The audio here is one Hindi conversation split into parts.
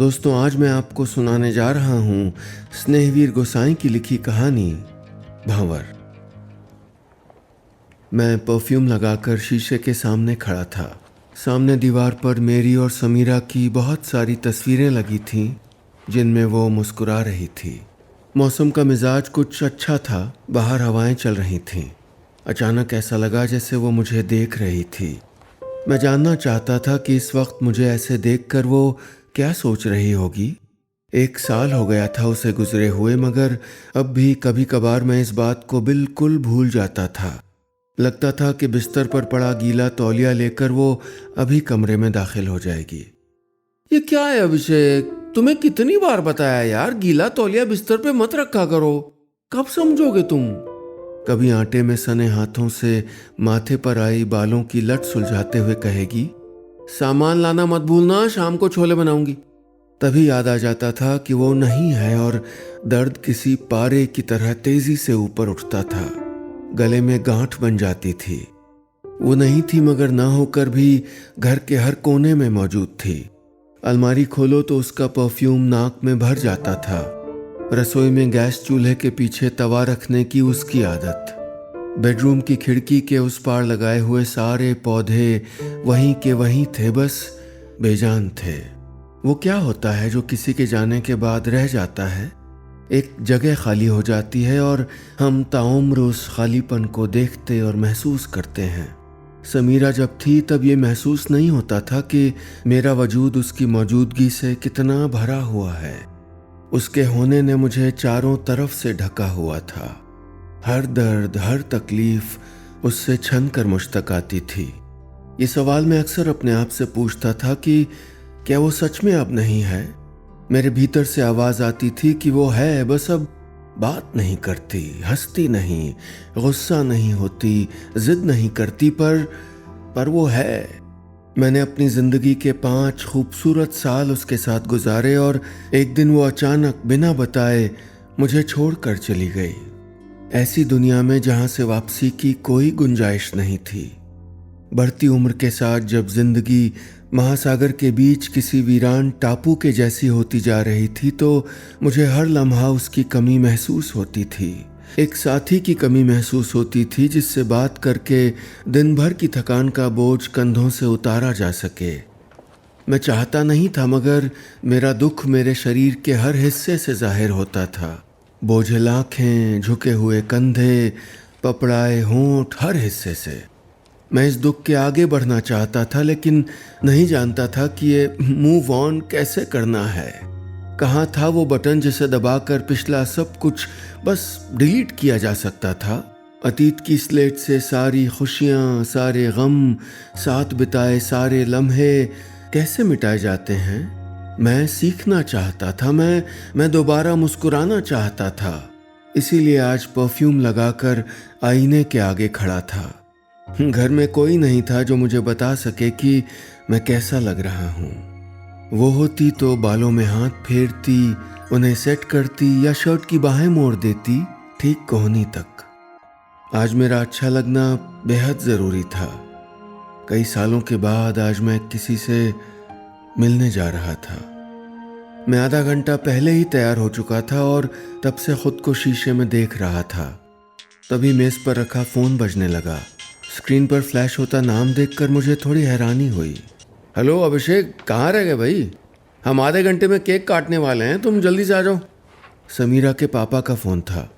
दोस्तों, आज मैं आपको सुनाने जा रहा हूँ स्नेहवीर गोसाई की लिखी कहानी भंवर। मैं परफ्यूम लगाकर शीशे के सामने खड़ा था। सामने दीवार पर मेरी और समीरा की बहुत सारी तस्वीरें लगी थीं जिनमें वो मुस्कुरा रही थी। मौसम का मिजाज कुछ अच्छा था, बाहर हवाएं चल रही थीं। अचानक ऐसा लगा जैसे वो मुझे देख रही थी। मैं जानना चाहता था कि इस वक्त मुझे ऐसे देखकर वो क्या सोच रही होगी। 1 साल हो गया था उसे गुजरे हुए, मगर अब भी कभी कभार मैं इस बात को बिल्कुल भूल जाता था। लगता था कि बिस्तर पर पड़ा गीला तौलिया लेकर वो अभी कमरे में दाखिल हो जाएगी। ये क्या है अभिषेक, तुम्हें कितनी बार बताया यार, गीला तौलिया बिस्तर पे मत रखा करो। कब समझोगे तुम? कभी आटे में सने हाथों से माथे पर आई बालों की लट सुलझाते हुए कहेगी, सामान लाना मत भूलना, शाम को छोले बनाऊंगी। तभी याद आ जाता था कि वो नहीं है और दर्द किसी पारे की तरह तेजी से ऊपर उठता था। गले में गांठ बन जाती थी। वो नहीं थी मगर ना होकर भी घर के हर कोने में मौजूद थी। अलमारी खोलो तो उसका परफ्यूम नाक में भर जाता था। रसोई में गैस चूल्हे के पीछे तवा रखने की उसकी आदत। बेडरूम की खिड़की के उस पार लगाए हुए सारे पौधे वहीं के वहीं थे, बस बेजान थे। वो क्या होता है जो किसी के जाने के बाद रह जाता है? एक जगह खाली हो जाती है और हम ताउम्र उस खालीपन को देखते और महसूस करते हैं। समीरा जब थी तब ये महसूस नहीं होता था कि मेरा वजूद उसकी मौजूदगी से कितना भरा हुआ है। उसके होने ने मुझे चारों तरफ से ढका हुआ था। हर दर्द, हर तकलीफ उससे छन कर मुझ तक आती थी। ये सवाल मैं अक्सर अपने आप से पूछता था कि क्या वो सच में अब नहीं है? मेरे भीतर से आवाज आती थी कि वो है, बस अब बात नहीं करती, हंसती नहीं, गुस्सा नहीं होती, जिद नहीं करती, पर वो है। मैंने अपनी जिंदगी के 5 खूबसूरत साल उसके साथ गुजारे और एक दिन वो अचानक बिना बताए मुझे छोड़कर चली गई। ऐसी दुनिया में जहां से वापसी की कोई गुंजाइश नहीं थी। बढ़ती उम्र के साथ जब जिंदगी महासागर के बीच किसी वीरान टापू के जैसी होती जा रही थी तो मुझे हर लम्हा उसकी कमी महसूस होती थी। एक साथी की कमी महसूस होती थी जिससे बात करके दिन भर की थकान का बोझ कंधों से उतारा जा सके। मैं चाहता नहीं था मगर मेरा दुख मेरे शरीर के हर हिस्से से जाहिर होता था। बोझिल आंखें, झुके हुए कंधे, पपड़ाए होंठ, हर हिस्से से। मैं इस दुख के आगे बढ़ना चाहता था लेकिन नहीं जानता था कि ये मूव ऑन कैसे करना है। कहाँ था वो बटन जिसे दबाकर पिछला सब कुछ बस डिलीट किया जा सकता था? अतीत की स्लेट से सारी खुशियाँ, सारे गम, साथ बिताए सारे लम्हे कैसे मिटाए जाते हैं? मैं सीखना चाहता था, मैं दोबारा मुस्कुराना चाहता था। इसीलिए आज परफ्यूम लगाकर आईने के आगे खड़ा था। घर में कोई नहीं था जो मुझे बता सके कि मैं कैसा लग रहा हूँ। वो होती तो बालों में हाथ फेरती, उन्हें सेट करती या शर्ट की बाहें मोड़ देती ठीक कोहनी तक। आज मेरा अच्छा लगना बेहद ज़रूरी था। कई सालों के बाद आज मैं किसी से मिलने जा रहा था। मैं आधा घंटा पहले ही तैयार हो चुका था और तब से खुद को शीशे में देख रहा था। तभी मेज़ पर रखा फ़ोन बजने लगा। स्क्रीन पर फ्लैश होता नाम देखकर मुझे थोड़ी हैरानी हुई। हेलो अभिषेक, कहाँ रह गए भाई? हम आधे घंटे में केक काटने वाले हैं, तुम जल्दी से आ जाओ। समीरा के पापा का फ़ोन था।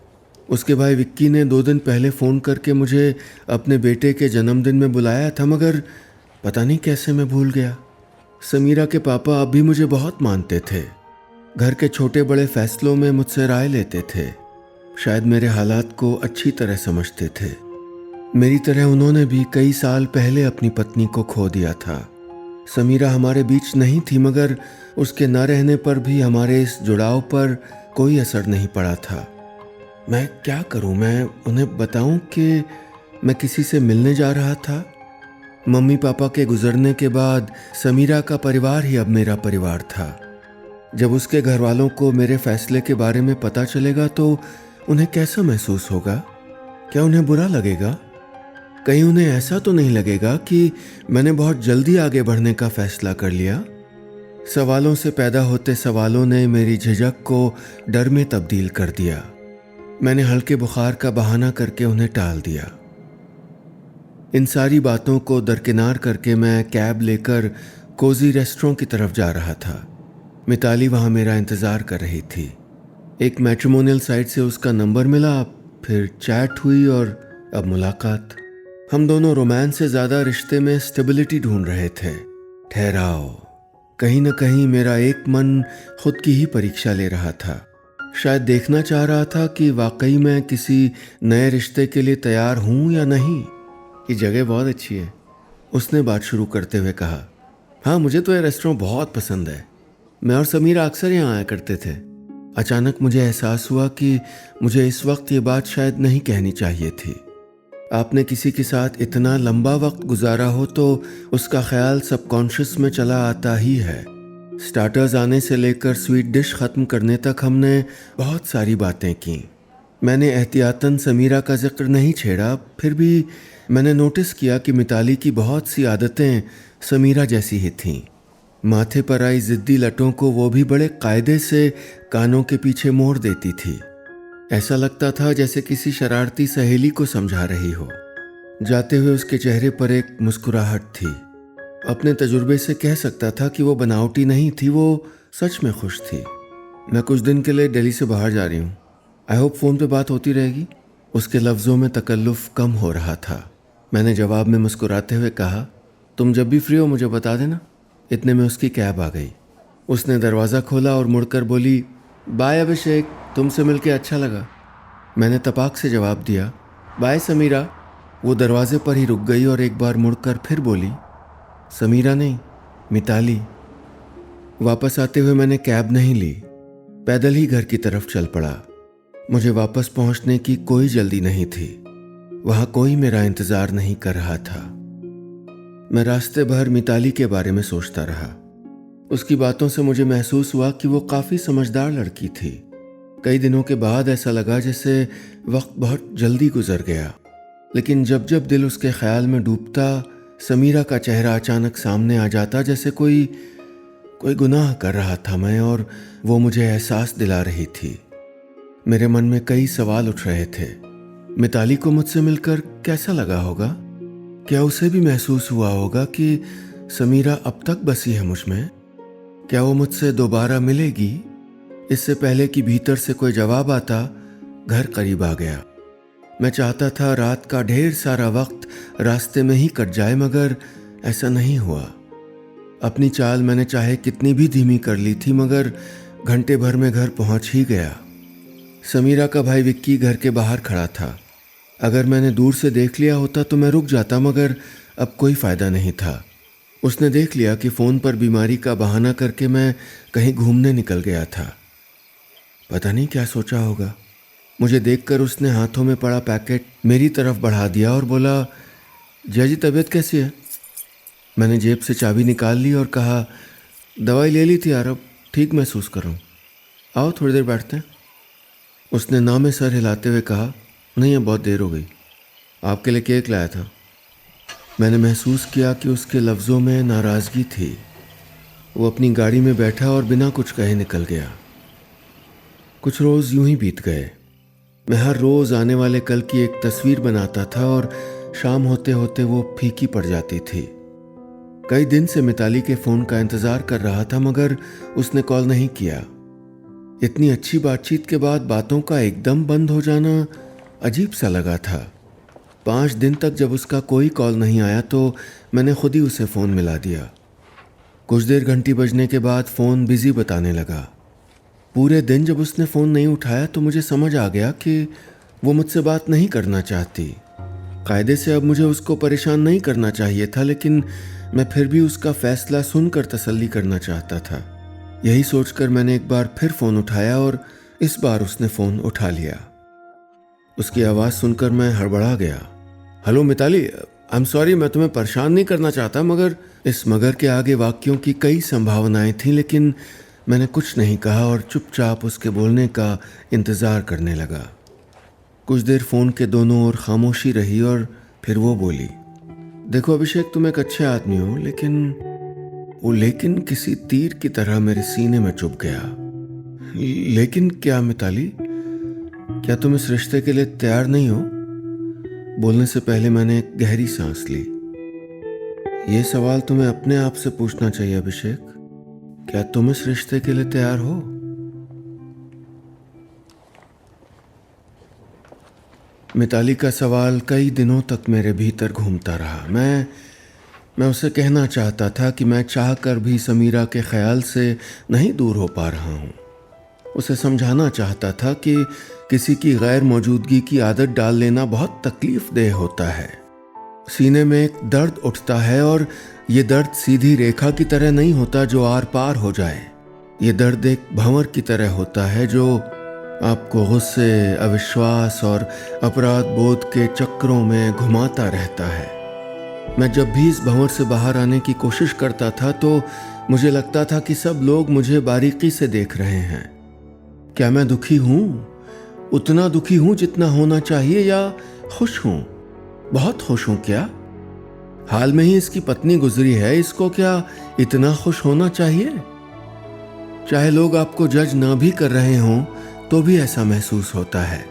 उसके भाई विक्की ने 2 दिन पहले फ़ोन करके मुझे अपने बेटे के जन्मदिन में बुलाया था, मगर पता नहीं कैसे मैं भूल गया। समीरा के पापा अब भी मुझे बहुत मानते थे। घर के छोटे बड़े फैसलों में मुझसे राय लेते थे। शायद मेरे हालात को अच्छी तरह समझते थे। मेरी तरह उन्होंने भी कई साल पहले अपनी पत्नी को खो दिया था। समीरा हमारे बीच नहीं थी मगर उसके न रहने पर भी हमारे इस जुड़ाव पर कोई असर नहीं पड़ा था। मैं क्या करूं? मैं उन्हें बताऊं कि मैं किसी से मिलने जा रहा था? मम्मी पापा के गुजरने के बाद समीरा का परिवार ही अब मेरा परिवार था। जब उसके घर वालों को मेरे फैसले के बारे में पता चलेगा तो उन्हें कैसा महसूस होगा? क्या उन्हें बुरा लगेगा? कहीं उन्हें ऐसा तो नहीं लगेगा कि मैंने बहुत जल्दी आगे बढ़ने का फैसला कर लिया? सवालों से पैदा होते सवालों ने मेरी झिझक को डर में तब्दील कर दिया। मैंने हल्के बुखार का बहाना करके उन्हें टाल दिया। इन सारी बातों को दरकिनार करके मैं कैब लेकर कोजी रेस्टोरेंट की तरफ जा रहा था। मिताली वहाँ मेरा इंतज़ार कर रही थी। एक मैट्रिमोनियल साइट से उसका नंबर मिला, फिर चैट हुई और अब मुलाकात। हम दोनों रोमांस से ज़्यादा रिश्ते में स्टेबिलिटी ढूंढ रहे थे, ठहराव। कहीं न कहीं मेरा एक मन खुद की ही परीक्षा ले रहा था। शायद देखना चाह रहा था कि वाकई मैं किसी नए रिश्ते के लिए तैयार हूँ या नहीं। ये जगह बहुत अच्छी है, उसने बात शुरू करते हुए कहा। हाँ, मुझे तो ये रेस्टोरेंट बहुत पसंद है। मैं और समीरा अक्सर यहाँ आया करते थे। अचानक मुझे एहसास हुआ कि मुझे इस वक्त ये बात शायद नहीं कहनी चाहिए थी। आपने किसी के साथ इतना लंबा वक्त गुजारा हो तो उसका ख्याल सबकॉन्शियस में चला आता ही है। स्टार्टर्स आने से लेकर स्वीट डिश ख़त्म करने तक हमने बहुत सारी बातें की। मैंने एहतियातन समीरा का जिक्र नहीं छेड़ा, फिर भी मैंने नोटिस किया कि मिताली की बहुत सी आदतें समीरा जैसी ही थीं। माथे पर आई ज़िद्दी लटों को वो भी बड़े कायदे से कानों के पीछे मोड़ देती थी। ऐसा लगता था जैसे किसी शरारती सहेली को समझा रही हो। जाते हुए उसके चेहरे पर एक मुस्कुराहट थी। अपने तजुर्बे से कह सकता था कि वो बनावटी नहीं थी, वो सच में खुश थी। मैं कुछ दिन के लिए दिल्ली से बाहर जा रही हूँ। आई होप फ़ोन पे बात होती रहेगी। उसके लफ्ज़ों में तकल्लुफ़ कम हो रहा था। मैंने जवाब में मुस्कुराते हुए कहा, तुम जब भी फ्री हो मुझे बता देना। इतने में उसकी कैब आ गई। उसने दरवाज़ा खोला और मुड़कर बोली, बाय अभिषेक, तुमसे मिलके अच्छा लगा। मैंने तपाक से जवाब दिया, बाय समीरा। वो दरवाजे पर ही रुक गई और एक बार मुड़कर फिर बोली, समीरा नहीं, मिताली। वापस आते हुए मैंने कैब नहीं ली, पैदल ही घर की तरफ चल पड़ा। मुझे वापस पहुंचने की कोई जल्दी नहीं थी। वहां कोई मेरा इंतजार नहीं कर रहा था। मैं रास्ते भर मिताली के बारे में सोचता रहा। उसकी बातों से मुझे महसूस हुआ कि वो काफ़ी समझदार लड़की थी। कई दिनों के बाद ऐसा लगा जैसे वक्त बहुत जल्दी गुजर गया। लेकिन जब जब दिल उसके ख्याल में डूबता, समीरा का चेहरा अचानक सामने आ जाता, जैसे कोई गुनाह कर रहा था मैं और वो मुझे एहसास दिला रही थी। मेरे मन में कई सवाल उठ रहे थे। मिताली को मुझसे मिलकर कैसा लगा होगा? क्या उसे भी महसूस हुआ होगा कि समीरा अब तक बसी है मुझ में? क्या वो मुझसे दोबारा मिलेगी? इससे पहले कि भीतर से कोई जवाब आता, घर करीब आ गया। मैं चाहता था रात का ढेर सारा वक्त रास्ते में ही कट जाए, मगर ऐसा नहीं हुआ। अपनी चाल मैंने चाहे कितनी भी धीमी कर ली थी, मगर घंटे भर में घर पहुंच ही गया। समीरा का भाई विक्की घर के बाहर खड़ा था। अगर मैंने दूर से देख लिया होता तो मैं रुक जाता, मगर अब कोई फ़ायदा नहीं था। उसने देख लिया कि फ़ोन पर बीमारी का बहाना करके मैं कहीं घूमने निकल गया था। पता नहीं क्या सोचा होगा। मुझे देखकर उसने हाथों में पड़ा पैकेट मेरी तरफ बढ़ा दिया और बोला, जया जी तबीयत कैसी है? मैंने जेब से चाबी निकाल ली और कहा, दवाई ले ली थी यार, अब ठीक महसूस कर रहा हूँ। आओ थोड़ी देर बैठते हैं। उसने ना में सर हिलाते हुए कहा, नहीं अब बहुत देर हो गई, आपके लिए केक लाया था। मैंने महसूस किया कि उसके लफ्ज़ों में नाराज़गी थी। वो अपनी गाड़ी में बैठा और बिना कुछ कहे निकल गया। कुछ रोज़ यूं ही बीत गए। मैं हर रोज़ आने वाले कल की एक तस्वीर बनाता था और शाम होते होते वो फीकी पड़ जाती थी। कई दिन से मिताली के फ़ोन का इंतज़ार कर रहा था, मगर उसने कॉल नहीं किया। इतनी अच्छी बातचीत के बाद बातों का एकदम बंद हो जाना अजीब सा लगा था। 5 दिन तक जब उसका कोई कॉल नहीं आया तो मैंने खुद ही उसे फ़ोन मिला दिया। कुछ देर घंटी बजने के बाद फ़ोन बिज़ी बताने लगा। पूरे दिन जब उसने फ़ोन नहीं उठाया तो मुझे समझ आ गया कि वो मुझसे बात नहीं करना चाहती। कायदे से अब मुझे उसको परेशान नहीं करना चाहिए था, लेकिन मैं फिर भी उसका फ़ैसला सुनकर तसल्ली करना चाहता था। यही सोचकर मैंने एक बार फिर फ़ोन उठाया और इस बार उसने फ़ोन उठा लिया। उसकी आवाज़ सुनकर मैं हड़बड़ा गया। Hello Mitali, I am sorry, मैं तुम्हें परेशान नहीं करना चाहता, मगर इस मगर के आगे वाक्यों की कई संभावनाएं थीं, लेकिन मैंने कुछ नहीं कहा और चुपचाप उसके बोलने का इंतज़ार करने लगा। कुछ देर फ़ोन के दोनों ओर खामोशी रही और फिर वो बोली, देखो अभिषेक, तुम एक अच्छे आदमी हो, लेकिन वो लेकिन किसी तीर की तरह मेरे सीने में चुभ गया। लेकिन क्या मिताली, क्या तुम इस रिश्ते के लिए तैयार नहीं हो? बोलने से पहले मैंने एक गहरी सांस ली। ये सवाल तुम्हें अपने आप से पूछना चाहिए अभिषेक। क्या तुम इस रिश्ते के लिए तैयार हो? मिताली का सवाल कई दिनों तक मेरे भीतर घूमता रहा। मैं उसे कहना चाहता था कि मैं चाहकर भी समीरा के ख्याल से नहीं दूर हो पा रहा हूँ। उसे समझाना चाहता था कि किसी की गैर मौजूदगी की आदत डाल लेना बहुत तकलीफ देह होता है। सीने में एक दर्द उठता है और ये दर्द सीधी रेखा की तरह नहीं होता जो आर पार हो जाए। ये दर्द एक भंवर की तरह होता है जो आपको गुस्से, अविश्वास और अपराध बोध के चक्रों में घुमाता रहता है। मैं जब भी इस भंवर से बाहर आने की कोशिश करता था तो मुझे लगता था कि सब लोग मुझे बारीकी से देख रहे हैं। क्या मैं दुखी हूँ? उतना दुखी हूँ जितना होना चाहिए, या खुश हूँ? बहुत खुश हूँ क्या? हाल में ही इसकी पत्नी गुजरी है, इसको क्या इतना खुश होना चाहिए? चाहे लोग आपको जज ना भी कर रहे हों तो भी ऐसा महसूस होता है।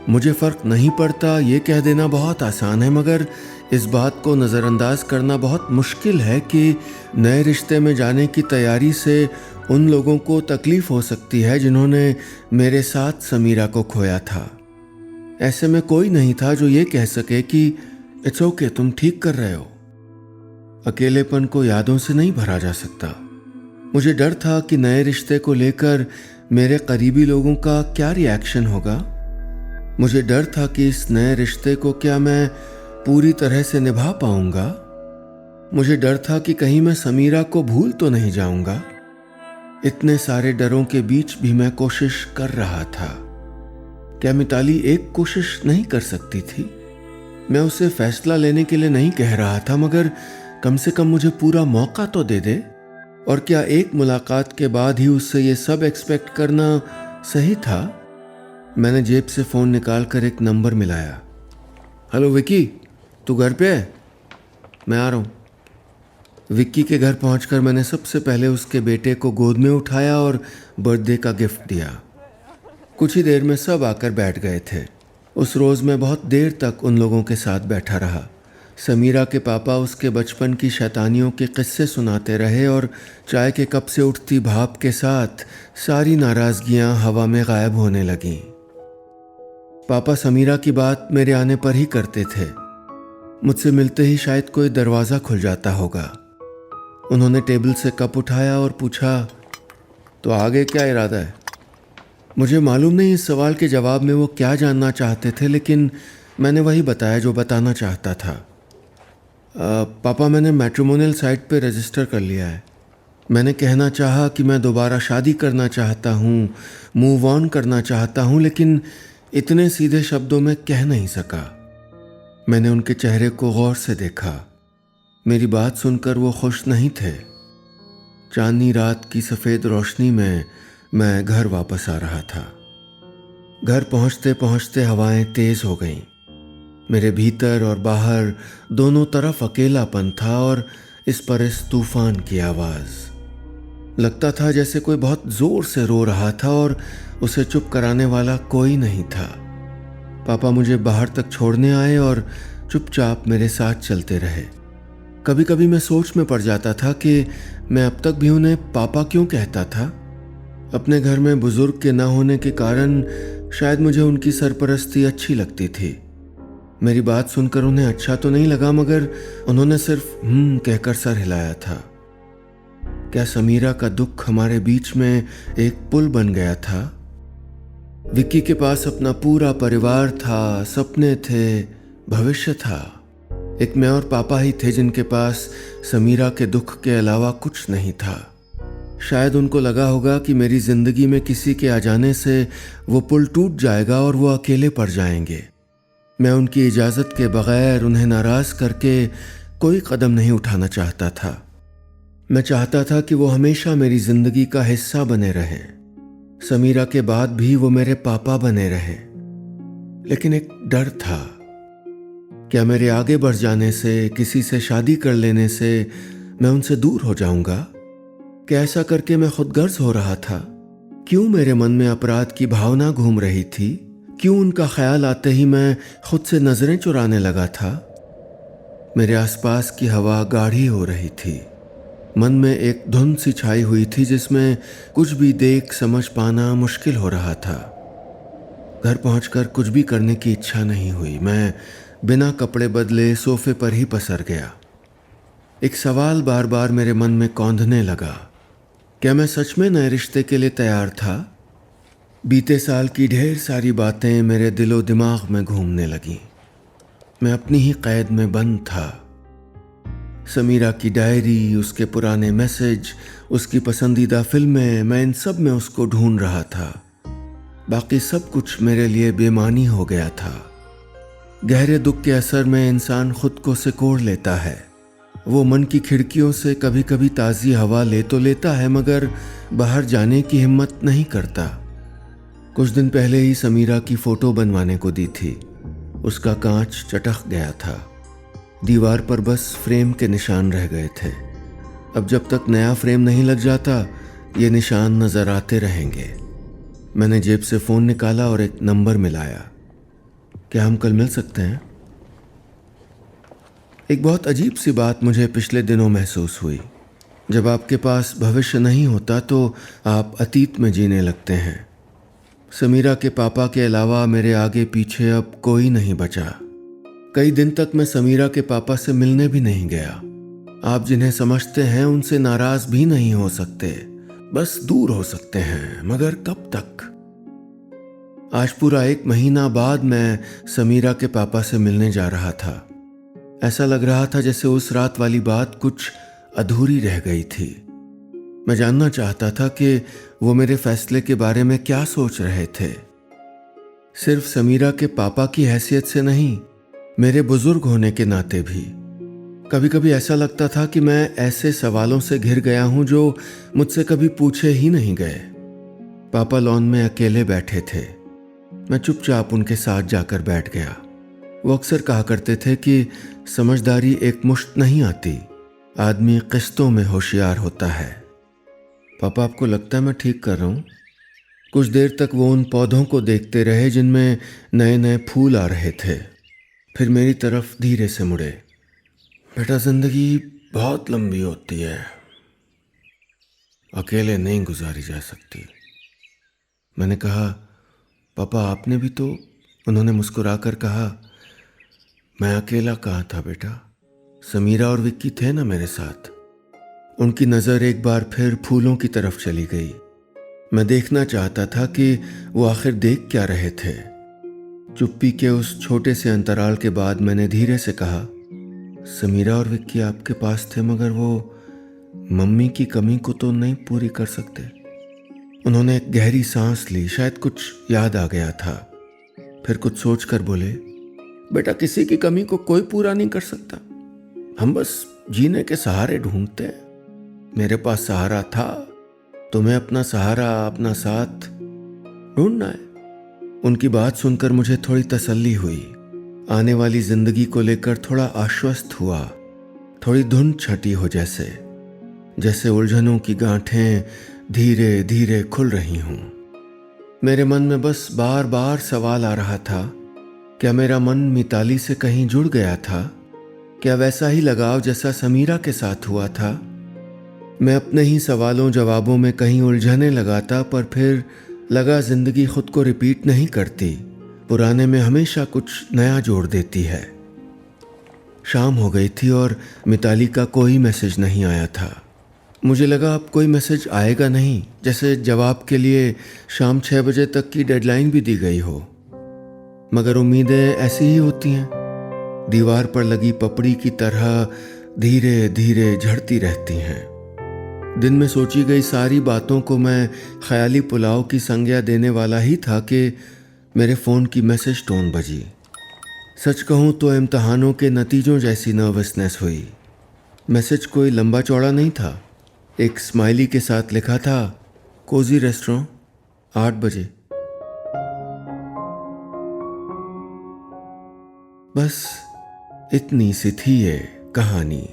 मुझे फर्क नहीं पड़ता ये कह देना बहुत आसान है, मगर इस बात को नज़रअंदाज करना बहुत मुश्किल है कि नए रिश्ते में जाने की तैयारी से उन लोगों को तकलीफ हो सकती है जिन्होंने मेरे साथ समीरा को खोया था। ऐसे में कोई नहीं था जो ये कह सके कि इट्स ओके, तुम ठीक कर रहे हो। अकेलेपन को यादों से नहीं भरा जा सकता। मुझे डर था कि नए रिश्ते को लेकर मेरे करीबी लोगों का क्या रिएक्शन होगा। मुझे डर था कि इस नए रिश्ते को क्या मैं पूरी तरह से निभा पाऊंगा। मुझे डर था कि कहीं मैं समीरा को भूल तो नहीं जाऊंगा। इतने सारे डरों के बीच भी मैं कोशिश कर रहा था। क्या मिताली एक कोशिश नहीं कर सकती थी? मैं उसे फैसला लेने के लिए नहीं कह रहा था, मगर कम से कम मुझे पूरा मौका तो दे दे। और क्या एक मुलाकात के बाद ही उससे ये सब एक्सपेक्ट करना सही था? मैंने जेब से फ़ोन निकाल कर एक नंबर मिलाया। हेलो विक्की, तू घर पे है? मैं आ रहा हूँ। विक्की के घर पहुंचकर मैंने सबसे पहले उसके बेटे को गोद में उठाया और बर्थडे का गिफ्ट दिया। कुछ ही देर में सब आकर बैठ गए थे। उस रोज़ मैं बहुत देर तक उन लोगों के साथ बैठा रहा। समीरा के पापा उसके बचपन की शैतानियों के किस्से सुनाते रहे और चाय के कप से उठती भाप के साथ सारी नाराज़गियाँ हवा में गायब होने लगीं। पापा समीरा की बात मेरे आने पर ही करते थे। मुझसे मिलते ही शायद कोई दरवाज़ा खुल जाता होगा। उन्होंने टेबल से कप उठाया और पूछा, तो आगे क्या इरादा है? मुझे मालूम नहीं इस सवाल के जवाब में वो क्या जानना चाहते थे, लेकिन मैंने वही बताया जो बताना चाहता था। पापा, मैंने मैट्रिमोनियल साइट पे रजिस्टर कर लिया है। मैंने कहना चाहा कि मैं दोबारा शादी करना चाहता हूँ, मूव ऑन करना चाहता हूँ, लेकिन इतने सीधे शब्दों में कह नहीं सका। मैंने उनके चेहरे को गौर से देखा। मेरी बात सुनकर वो खुश नहीं थे। चांदनी रात की सफ़ेद रोशनी में मैं घर वापस आ रहा था। घर पहुंचते पहुंचते हवाएं तेज हो गईं। मेरे भीतर और बाहर दोनों तरफ अकेलापन था और इस पर इस तूफान की आवाज़। लगता था जैसे कोई बहुत जोर से रो रहा था और उसे चुप कराने वाला कोई नहीं था। पापा मुझे बाहर तक छोड़ने आए और चुपचाप मेरे साथ चलते रहे। कभी कभी मैं सोच में पड़ जाता था कि मैं अब तक भी उन्हें पापा क्यों कहता था। अपने घर में बुजुर्ग के ना होने के कारण शायद मुझे उनकी सरपरस्ती अच्छी लगती थी। मेरी बात सुनकर उन्हें अच्छा तो नहीं लगा, मगर उन्होंने सिर्फ कहकर सर हिलाया था। क्या समीरा का दुख हमारे बीच में एक पुल बन गया था? विक्की के पास अपना पूरा परिवार था, सपने थे, भविष्य था। एक मैं और पापा ही थे जिनके पास समीरा के दुख के अलावा कुछ नहीं था। शायद उनको लगा होगा कि मेरी जिंदगी में किसी के आ जाने से वो पुल टूट जाएगा और वो अकेले पड़ जाएंगे। मैं उनकी इजाज़त के बगैर उन्हें नाराज़ करके कोई कदम नहीं उठाना चाहता था। मैं चाहता था कि वो हमेशा मेरी ज़िंदगी का हिस्सा बने रहें। समीरा के बाद भी वो मेरे पापा बने रहें। लेकिन एक डर था, क्या मेरे आगे बढ़ जाने से, किसी से शादी कर लेने से मैं उनसे दूर हो जाऊंगा? क्या ऐसा करके मैं खुदगर्ज हो रहा था? क्यों मेरे मन में अपराध की भावना घूम रही थी? क्यों उनका ख्याल आते ही मैं खुद से नजरें चुराने लगा था? मेरे आसपास की हवा गाढ़ी हो रही थी। मन में एक धुंध सी छाई हुई थी जिसमें कुछ भी देख समझ पाना मुश्किल हो रहा था। घर पहुंचकर कुछ भी करने की इच्छा नहीं हुई। मैं बिना कपड़े बदले सोफे पर ही पसर गया। एक सवाल बार बार मेरे मन में कौंधने लगा। क्या मैं सच में नए रिश्ते के लिए तैयार था? बीते साल की ढेर सारी बातें मेरे दिलो दिमाग में घूमने लगीं। मैं अपनी ही कैद में बंद था। समीरा की डायरी, उसके पुराने मैसेज, उसकी पसंदीदा फिल्में, मैं इन सब में उसको ढूंढ रहा था। बाकी सब कुछ मेरे लिए बेमानी हो गया था। गहरे दुख के असर में इंसान खुद को सिकोड़ लेता है। वो मन की खिड़कियों से कभी कभी ताज़ी हवा ले तो लेता है, मगर बाहर जाने की हिम्मत नहीं करता। कुछ दिन पहले ही समीरा की फ़ोटो बनवाने को दी थी। उसका कांच चटक गया था। दीवार पर बस फ्रेम के निशान रह गए थे। अब जब तक नया फ्रेम नहीं लग जाता, ये निशान नज़र आते रहेंगे। मैंने जेब से फ़ोन निकाला और एक नंबर मिलाया। क्या हम कल मिल सकते हैं? एक बहुत अजीब सी बात मुझे पिछले दिनों महसूस हुई। जब आपके पास भविष्य नहीं होता तो आप अतीत में जीने लगते हैं। समीरा के पापा के अलावा मेरे आगे पीछे अब कोई नहीं बचा। कई दिन तक मैं समीरा के पापा से मिलने भी नहीं गया। आप जिन्हें समझते हैं उनसे नाराज भी नहीं हो सकते, बस दूर हो सकते हैं, मगर कब तक? आज पूरा 1 महीना बाद मैं समीरा के पापा से मिलने जा रहा था। ऐसा लग रहा था जैसे उस रात वाली बात कुछ अधूरी रह गई थी। मैं जानना चाहता था कि वो मेरे फैसले के बारे में क्या सोच रहे थे। सिर्फ समीरा के पापा की हैसियत से नहीं, मेरे बुजुर्ग होने के नाते भी। कभी कभी ऐसा लगता था कि मैं ऐसे सवालों से घिर गया हूं जो मुझसे कभी पूछे ही नहीं गए। पापा लॉन में अकेले बैठे थे। मैं चुपचाप उनके साथ जाकर बैठ गया। वो अक्सर कहा करते थे कि समझदारी एक मुश्त नहीं आती, आदमी किस्तों में होशियार होता है। पापा, आपको लगता है मैं ठीक कर रहा हूं? कुछ देर तक वो उन पौधों को देखते रहे जिनमें नए नए फूल आ रहे थे। फिर मेरी तरफ धीरे से मुड़े। बेटा, जिंदगी बहुत लंबी होती है, अकेले नहीं गुजारी जा सकती। मैंने कहा, पापा आपने भी तो? उन्होंने मुस्कुराकर कहा, मैं अकेला कहाँ था बेटा, समीरा और विक्की थे ना मेरे साथ। उनकी नज़र एक बार फिर फूलों की तरफ चली गई। मैं देखना चाहता था कि वो आखिर देख क्या रहे थे। चुप्पी के उस छोटे से अंतराल के बाद मैंने धीरे से कहा, समीरा और विक्की आपके पास थे, मगर वो मम्मी की कमी को तो नहीं पूरी कर सकते। उन्होंने एक गहरी सांस ली, शायद कुछ याद आ गया था। फिर कुछ सोचकर बोले, बेटा, किसी की कमी को कोई पूरा नहीं कर सकता। हम बस जीने के सहारे ढूंढते हैं। मेरे पास सहारा था, तुम्हें अपना सहारा, अपना साथ ढूंढना है। उनकी बात सुनकर मुझे थोड़ी तसल्ली हुई। आने वाली जिंदगी को लेकर थोड़ा आश्वस्त हुआ। थोड़ी धुंध छटी हो, जैसे उलझनों की गांठें धीरे धीरे खुल रही हूं। मेरे मन में बस बार बार सवाल आ रहा था, क्या मेरा मन मिताली से कहीं जुड़ गया था? क्या वैसा ही लगाव जैसा समीरा के साथ हुआ था? मैं अपने ही सवालों जवाबों में कहीं उलझने लगाता, पर फिर लगा जिंदगी खुद को रिपीट नहीं करती, पुराने में हमेशा कुछ नया जोड़ देती है। शाम हो गई थी और मिताली का कोई मैसेज नहीं आया था। मुझे लगा अब कोई मैसेज आएगा नहीं, जैसे जवाब के लिए शाम 6 बजे तक की डेडलाइन भी दी गई हो। मगर उम्मीदें ऐसी ही होती हैं, दीवार पर लगी पपड़ी की तरह धीरे धीरे झड़ती रहती हैं। दिन में सोची गई सारी बातों को मैं ख्याली पुलाव की संज्ञा देने वाला ही था कि मेरे फ़ोन की मैसेज टोन बजी। सच कहूँ तो इम्तहानों के नतीजों जैसी नर्वसनेस हुई। मैसेज कोई लंबा चौड़ा नहीं था। एक स्माइली के साथ लिखा था, कोजी रेस्टोरेंट, 8 बजे। बस इतनी सी थी ये कहानी।